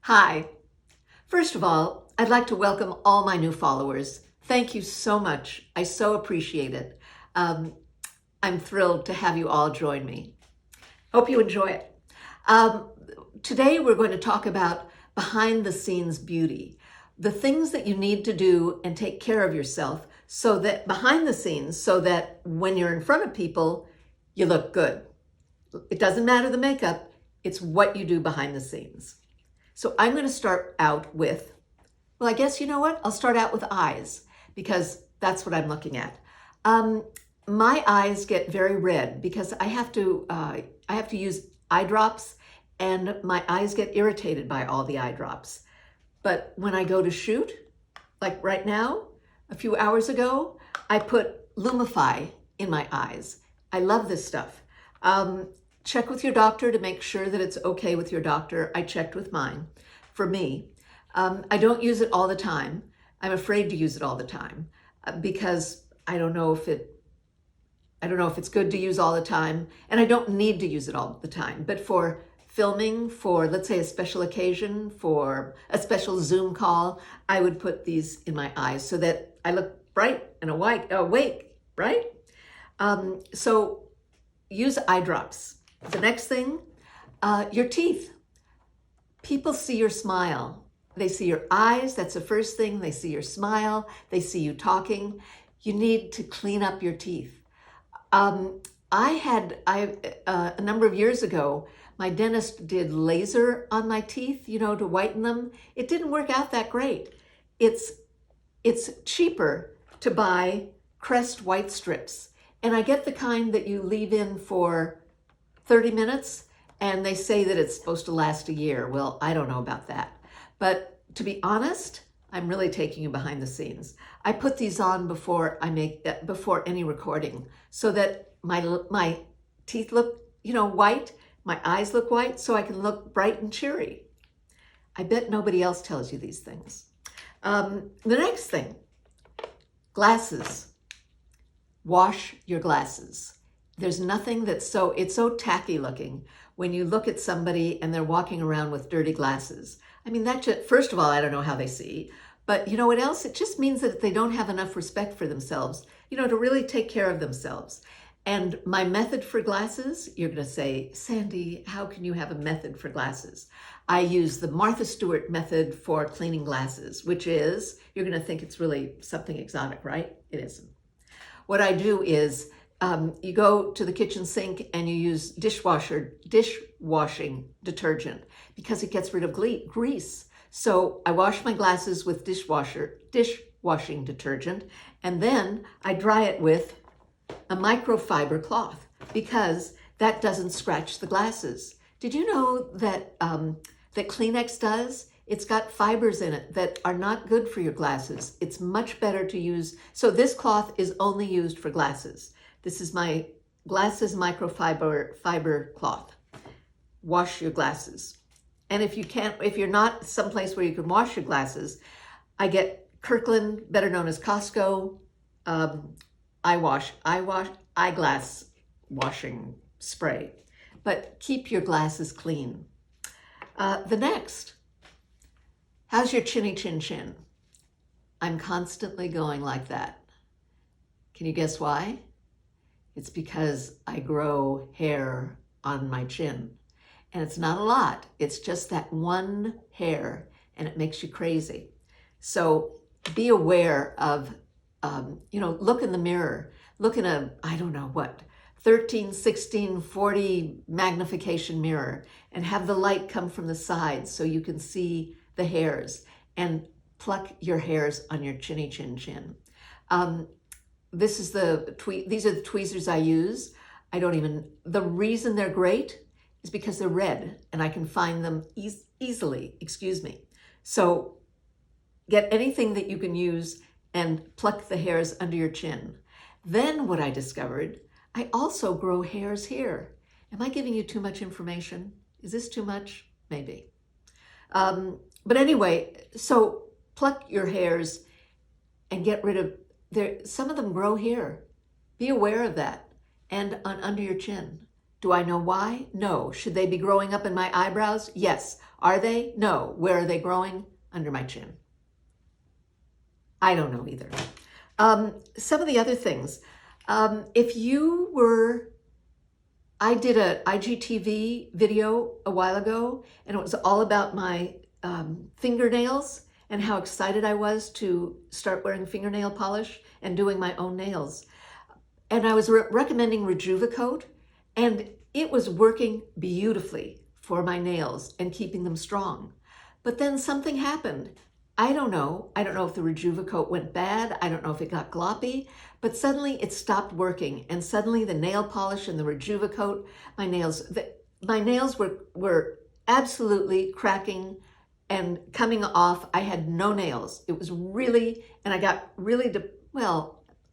Hi. First of all, I'd like to welcome all my new followers. Thank you so much. I so appreciate it. I'm thrilled to have you all join me. Hope you enjoy it. Today we're going to talk about behind the scenes beauty, the things that you need to do and take care of yourself so that behind the scenes, so that when you're in front of people, you look good. It doesn't matter the makeup, it's what you do behind the scenes. So I'm going to start out with, well, I guess you know what? I'll start out with eyes because that's what I'm looking at. My eyes get very red because I have to use eye drops, and my eyes get irritated by all the eye drops. But when I go to shoot, like right now, a few hours ago, I put Lumify in my eyes. I love this stuff. Check with your doctor to make sure that it's okay with your doctor. I checked with mine. For me, I don't use it all the time. I'm afraid to use it all the time because I don't know if it's good to use all the time, and I don't need to use it all the time. But for filming, for let's say a special occasion, for a special Zoom call, I would put these in my eyes so that I look bright and awake, right? So use eye drops. The next thing, your teeth. People see your smile. They see your eyes. That's the first thing. They see your smile. They see you talking. You need to clean up your teeth. A number of years ago, my dentist did laser on my teeth, to whiten them. It didn't work out that great. It's cheaper to buy Crest white strips. And I get the kind that you leave in for 30 minutes, and they say that it's supposed to last a year. Well, I don't know about that. But to be honest, I'm really taking you behind the scenes. I put these on before any recording so that my teeth look, white, my eyes look white, so I can look bright and cheery. I bet nobody else tells you these things. The next thing, glasses. Wash your glasses. There's nothing it's so tacky looking when you look at somebody and they're walking around with dirty glasses. I mean, first of all, I don't know how they see, but you know what else? It just means that they don't have enough respect for themselves, to really take care of themselves. And my method for glasses, you're going to say, Sandy, how can you have a method for glasses? I use the Martha Stewart method for cleaning glasses, which is, you're going to think it's really something exotic, right? It isn't. What I do is, you go to the kitchen sink and you use dishwashing detergent because it gets rid of grease. So I wash my glasses with dishwashing detergent, and then I dry it with a microfiber cloth because that doesn't scratch the glasses. Did you know that that Kleenex does? It's got fibers in it that are not good for your glasses. It's much better to use. So this cloth is only used for glasses. This is my glasses fiber cloth. Wash your glasses. And if you're not someplace where you can wash your glasses, I get Kirkland, better known as Costco, eyeglass washing spray. But keep your glasses clean. The next, how's your chinny chin chin? I'm constantly going like that. Can you guess why? It's because I grow hair on my chin. And it's not a lot. It's just that one hair, and it makes you crazy. So be aware of, look in the mirror. Look in a, 13, 16, 40 magnification mirror, and have the light come from the sides so you can see the hairs, and pluck your hairs on your chinny chin chin. These are the tweezers I use. The reason they're great is because they're red and I can find them easily, So get anything that you can use and pluck the hairs under your chin. Then what I discovered, I also grow hairs here. Am I giving you too much information? Is this too much? Maybe. But anyway, so pluck your hairs and get rid of some of them grow here. Be aware of that. And under your chin. Do I know why? No. Should they be growing up in my eyebrows? Yes. Are they? No. Where are they growing? Under my chin. I don't know either. Some of the other things. If you were, I did a IGTV video a while ago, and it was all about my fingernails and how excited I was to start wearing fingernail polish and doing my own nails. And I was recommending Rejuvecoat, and it was working beautifully for my nails and keeping them strong. But then something happened. I don't know. I don't know if the Rejuvecoat went bad. I don't know if it got gloppy, but suddenly it stopped working. And suddenly the nail polish and the Rejuvecoat, my nails were absolutely cracking and coming off. I had no nails. It was really, and I got really,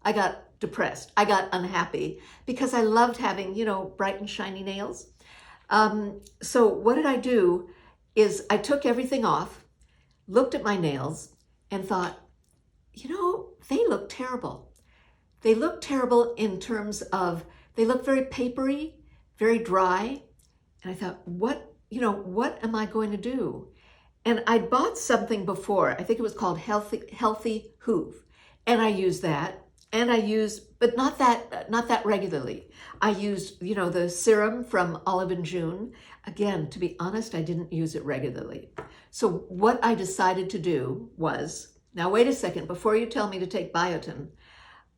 I got depressed. I got unhappy because I loved having, bright and shiny nails. So what did I do is I took everything off, looked at my nails, and thought, they look terrible. They look terrible in terms of, they look very papery, very dry. And I thought, what am I going to do? And I'd bought something before. I think it was called Healthy Hoof. And I used that. And I used, but not that regularly. I used, the serum from Olive&June. Again, to be honest, I didn't use it regularly. So what I decided to do was, now wait a second, before you tell me to take biotin,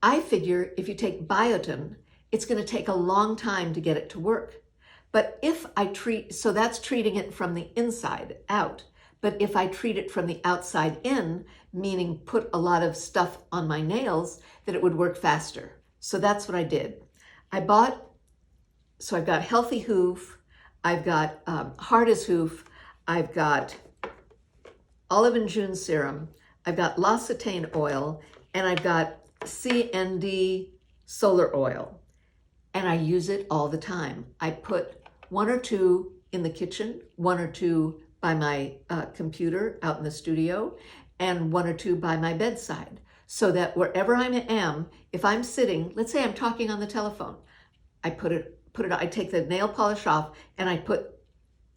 I figure if you take biotin, it's going to take a long time to get it to work. But if I so that's treating it from the inside out. But if I treat it from the outside in, meaning put a lot of stuff on my nails, that it would work faster. So that's what I did. I've got Healthy Hoof, I've got Hard as Hoof, I've got Olive&June serum, I've got L'Occitane oil, and I've got CND solar oil. And I use it all the time. I put 1 or 2 in the kitchen, 1 or 2 by my computer out in the studio, and 1 or 2 by my bedside, so that wherever I am, if I'm sitting, let's say I'm talking on the telephone, I put it. I take the nail polish off, and I put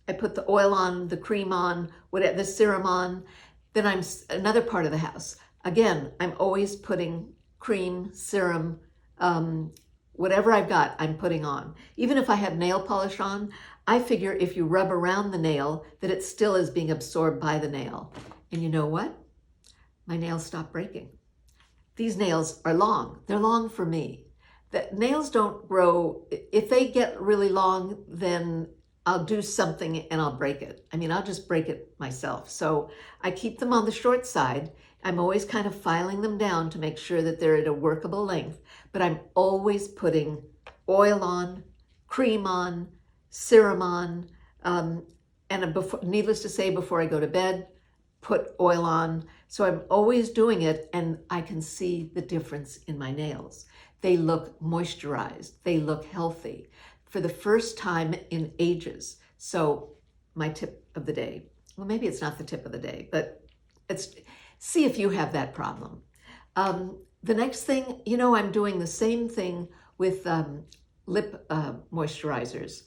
the oil on, the cream on, whatever, the serum on. Then I'm another part of the house. Again, I'm always putting cream, serum, whatever I've got, I'm putting on. Even if I have nail polish on, I figure if you rub around the nail, that it still is being absorbed by the nail. And you know what? My nails stop breaking. These nails are long. They're long for me. The nails don't grow. If they get really long, then I'll do something and I'll break it. I'll just break it myself. So I keep them on the short side. I'm always kind of filing them down to make sure that they're at a workable length, but I'm always putting oil on, cream on, serum on, and needless to say, before I go to bed, put oil on. So I'm always doing it, and I can see the difference in my nails. They look moisturized. They look healthy for the first time in ages. So my tip of the day, well, maybe it's not the tip of the day, but see if you have that problem. The next thing, I'm doing the same thing with lip moisturizers.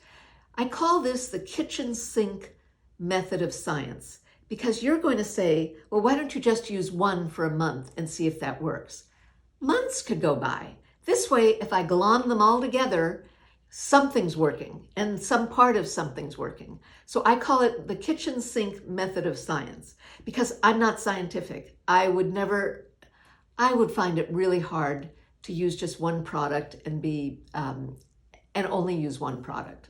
I call this the kitchen sink method of science, because you're going to say, well, why don't you just use one for a month and see if that works? Months could go by. This way, if I glom them all together, something's working and some part of something's working. So I call it the kitchen sink method of science, because I'm not scientific. I would find it really hard to use just one product and only use one product.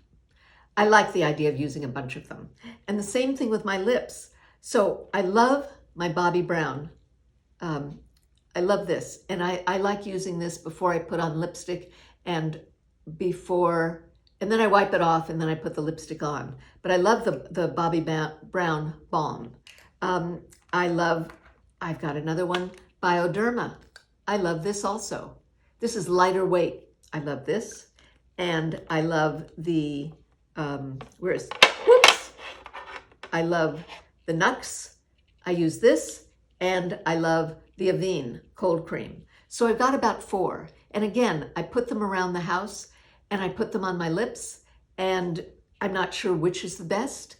I like the idea of using a bunch of them. And the same thing with my lips. So I love my Bobbi Brown. I love this. And I like using this before I put on lipstick and then I wipe it off and then I put the lipstick on. But I love the Bobbi Brown Balm. I've got another one, Bioderma. I love this also. This is lighter weight. I love this. And I love the, I love the Nux. I use this, and I love the Avene cold cream. So I've got about 4. And again, I put them around the house and I put them on my lips, and I'm not sure which is the best.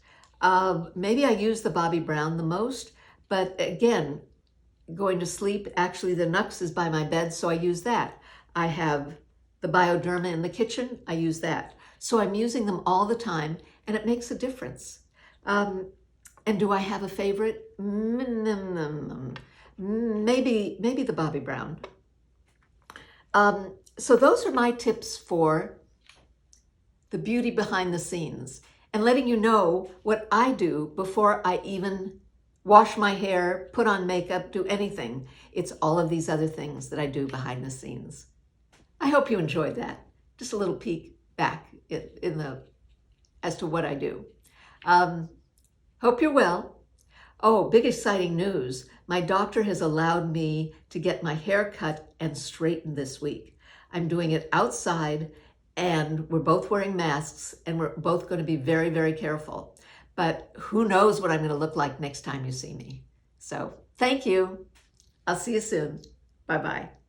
Maybe I use the Bobbi Brown the most, but again, going to sleep, actually the Nux is by my bed, so I use that. I have the Bioderma in the kitchen, I use that. So I'm using them all the time, and it makes a difference. And do I have a favorite? Maybe the Bobbi Brown. So those are my tips for the beauty behind the scenes and letting you know what I do before I even wash my hair, put on makeup, do anything. It's all of these other things that I do behind the scenes. I hope you enjoyed that. Just a little peek back as to what I do. Hope you're well. Oh, big exciting news. My doctor has allowed me to get my hair cut and straightened this week. I'm doing it outside, and we're both wearing masks, and we're both going to be very, very careful. But who knows what I'm going to look like next time you see me. So thank you. I'll see you soon. Bye-bye.